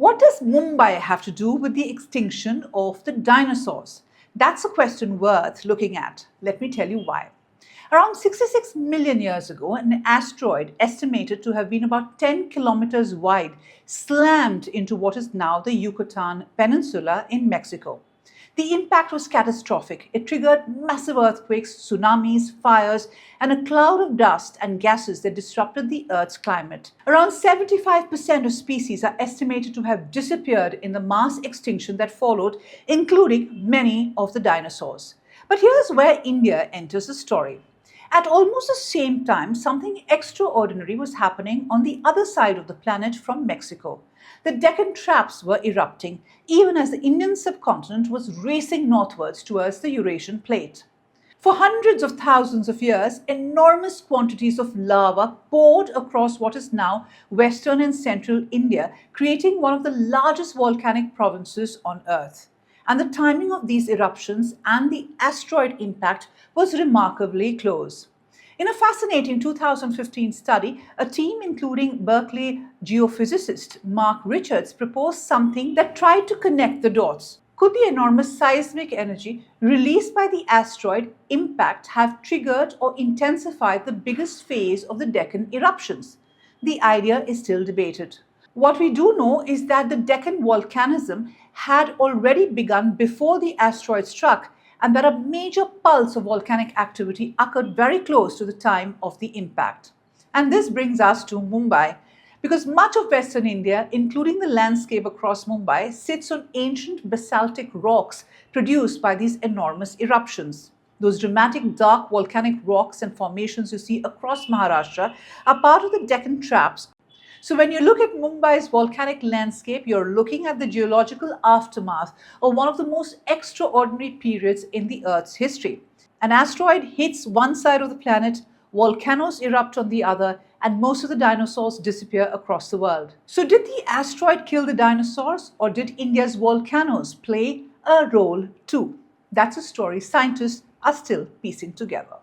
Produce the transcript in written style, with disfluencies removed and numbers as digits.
What does Mumbai have to do with the extinction of the dinosaurs? That's a question worth looking at. Let me tell you why. Around 66 million years ago, an asteroid estimated to have been about 10 kilometers wide slammed into what is now the Yucatan Peninsula in Mexico. The impact was catastrophic. It triggered massive earthquakes, tsunamis, fires, and a cloud of dust and gases that disrupted the Earth's climate. Around 75% of species are estimated to have disappeared in the mass extinction that followed, including many of the dinosaurs. But here's where India enters the story. At almost the same time, something extraordinary was happening on the other side of the planet from Mexico. The Deccan Traps were erupting, even as the Indian subcontinent was racing northwards towards the Eurasian plate. For hundreds of thousands of years, enormous quantities of lava poured across what is now western and central India, creating one of the largest volcanic provinces on Earth. And the timing of these eruptions and the asteroid impact was remarkably close. In a fascinating 2015 study, a team including Berkeley geophysicist Mark Richards proposed something that tried to connect the dots. Could the enormous seismic energy released by the asteroid impact have triggered or intensified the biggest phase of the Deccan eruptions? The idea is still debated. What we do know is that the Deccan volcanism had already begun before the asteroid struck, and that a major pulse of volcanic activity occurred very close to the time of the impact. And this brings us to Mumbai, because much of western India, including the landscape across Mumbai, sits on ancient basaltic rocks produced by these enormous eruptions. Those dramatic dark volcanic rocks and formations you see across Maharashtra are part of the Deccan Traps. So when you look at Mumbai's volcanic landscape, you're looking at the geological aftermath of one of the most extraordinary periods in the Earth's history. An asteroid hits one side of the planet, volcanoes erupt on the other, and most of the dinosaurs disappear across the world. So did the asteroid kill the dinosaurs, or did India's volcanoes play a role too? That's a story scientists are still piecing together.